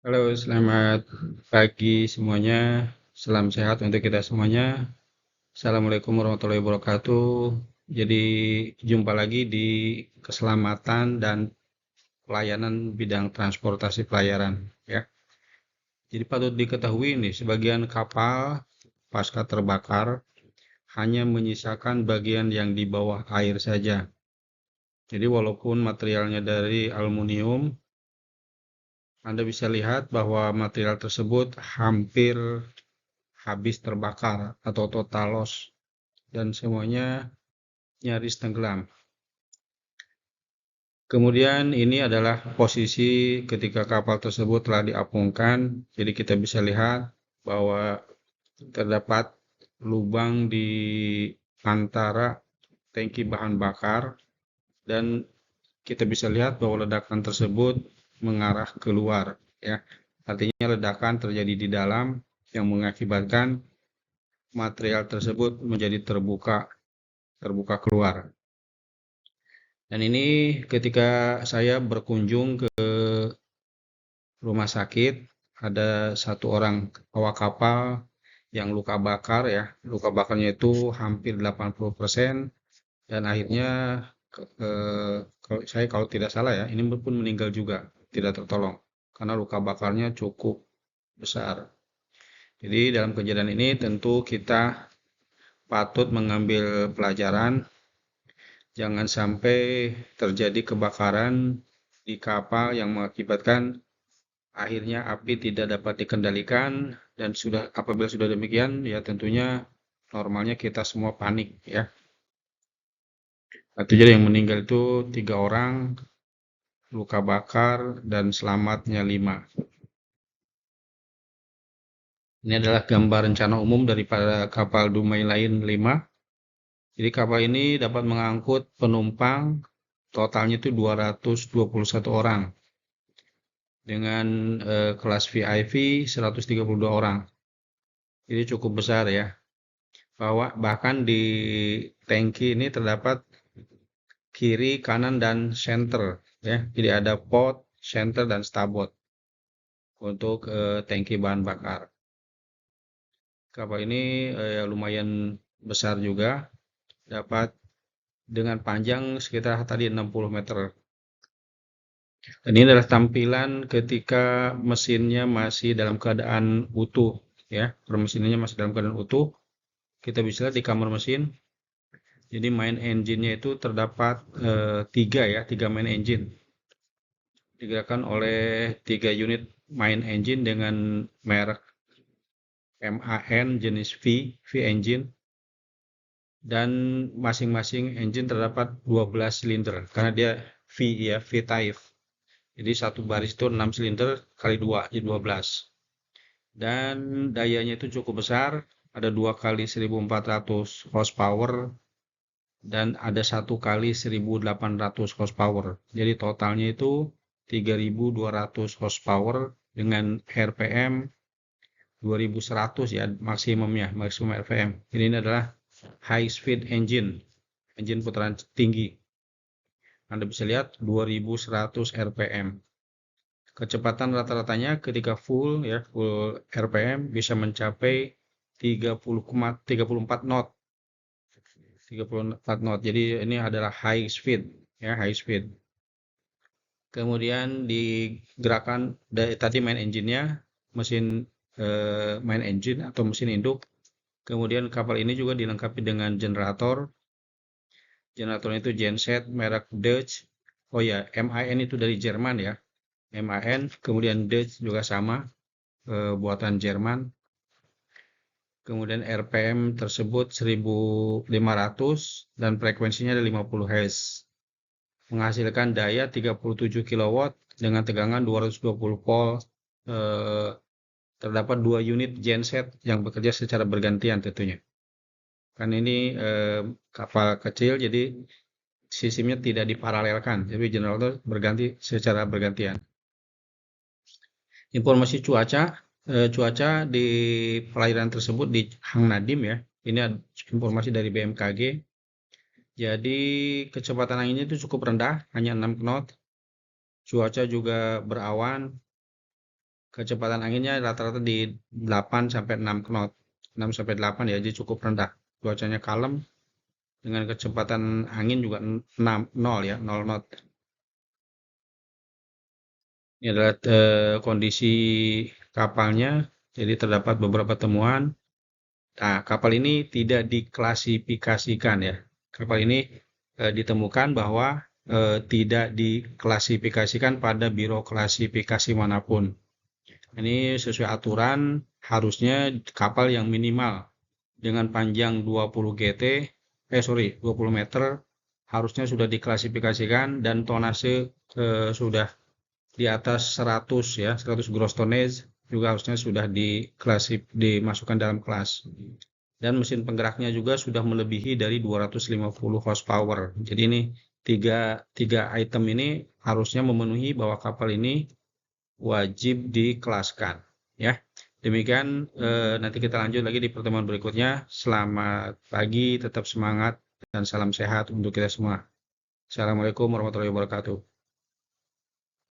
Halo, selamat pagi semuanya. Salam sehat untuk kita semuanya. Assalamualaikum warahmatullahi wabarakatuh. Jadi, jumpa lagi di keselamatan dan pelayanan bidang transportasi pelayaran, ya. Jadi patut diketahui nih, sebagian kapal pasca terbakar hanya menyisakan bagian yang di bawah air saja. Jadi walaupun materialnya dari aluminium, Anda bisa lihat bahwa material tersebut hampir habis terbakar atau total loss dan semuanya nyaris tenggelam. Kemudian ini adalah posisi ketika kapal tersebut telah diapungkan. Jadi kita bisa lihat bahwa terdapat lubang di antara tangki bahan bakar dan kita bisa lihat bahwa ledakan tersebut mengarah keluar, ya. Artinya ledakan terjadi di dalam yang mengakibatkan material tersebut menjadi terbuka keluar. Dan ini ketika saya berkunjung ke rumah sakit, ada satu orang awak kapal yang luka bakar, ya. Luka bakarnya itu hampir 80% dan akhirnya kalau tidak salah, ya, ini pun meninggal juga, tidak tertolong karena luka bakarnya cukup besar. Jadi dalam kejadian ini tentu kita patut mengambil pelajaran. Jangan sampai terjadi kebakaran di kapal yang mengakibatkan akhirnya api tidak dapat dikendalikan dan apabila sudah demikian, ya tentunya normalnya kita semua panik, ya. Jadi yang meninggal itu 3 orang, luka bakar dan selamatnya 5. Ini adalah gambar rencana umum daripada kapal Dumai Lain 5. Jadi kapal ini dapat mengangkut penumpang totalnya itu 221 orang. Dengan kelas VIP 132 orang. Jadi cukup besar, ya. Bahkan di tangki ini terdapat kiri, kanan, dan center, ya. Jadi ada port, center, dan starboard untuk tangki bahan bakar. Kapal ini lumayan besar juga, dapat dengan panjang sekitar tadi 60 meter. Dan ini adalah tampilan ketika mesinnya masih dalam keadaan utuh, ya. Mesinnya masih dalam keadaan utuh. Kita bisa lihat di kamar mesin. Jadi main engine-nya itu terdapat 3, ya, 3 main engine. Digerakkan oleh 3 unit main engine dengan merek MAN jenis V engine. Dan masing-masing engine terdapat 12 silinder karena dia V, ya, V type. Jadi satu baris itu 6 silinder kali 2, jadi 12. Dan dayanya itu cukup besar, ada 2 kali 1400 horsepower dan ada 1 kali 1800 horsepower. Jadi totalnya itu 3200 horsepower dengan RPM 2100, ya, maksimum RPM. Ini adalah high speed engine putaran tinggi. Anda bisa lihat 2100 RPM. Kecepatan rata-ratanya ketika full RPM bisa mencapai 34 knot. 34 knot. Jadi ini adalah high speed, ya, high speed. Kemudian digerakkan dari tadi main engine-nya, mesin main engine atau mesin induk. Kemudian kapal ini juga dilengkapi dengan generator. Generatornya itu genset merek Dutch. Oh ya, MAN itu dari Jerman, ya. MAN, kemudian Dutch juga sama, buatan Jerman. Kemudian RPM tersebut 1500 dan frekuensinya ada 50 Hz. Menghasilkan daya 37 kW dengan tegangan 220 volt. Terdapat 2 unit genset yang bekerja secara bergantian tentunya. Kan ini kapal kecil, jadi sistemnya tidak diparalelkan, jadi generator berganti secara bergantian. Informasi cuaca di perairan tersebut di Hang Nadim, ya. Ini informasi dari BMKG. Jadi kecepatan anginnya itu cukup rendah, hanya 6 knot. Cuaca juga berawan. kecepatan anginnya rata-rata di 8 sampai 6 knot. 6 sampai 8 ya, jadi cukup rendah. Cuacanya kalem dengan kecepatan angin juga 6 0 ya, 0 knot. Ini adalah kondisi kapalnya. Jadi terdapat beberapa temuan. Nah, kapal ini tidak diklasifikasikan ya. Kapal ini ditemukan bahwa tidak diklasifikasikan pada biro klasifikasi manapun. Ini sesuai aturan, harusnya kapal yang minimal dengan panjang 20 GT, 20 meter, harusnya sudah diklasifikasikan dan tonase sudah di atas 100 ya, 100 gross tonnage juga harusnya sudah dimasukkan dalam kelas. Dan mesin penggeraknya juga sudah melebihi dari 250 horsepower. Jadi ini tiga item ini harusnya memenuhi bahwa kapal ini wajib dikelaskan ya. Demikian nanti kita lanjut lagi di pertemuan berikutnya. Selamat pagi, tetap semangat dan salam sehat untuk kita semua. Assalamualaikum warahmatullahi wabarakatuh.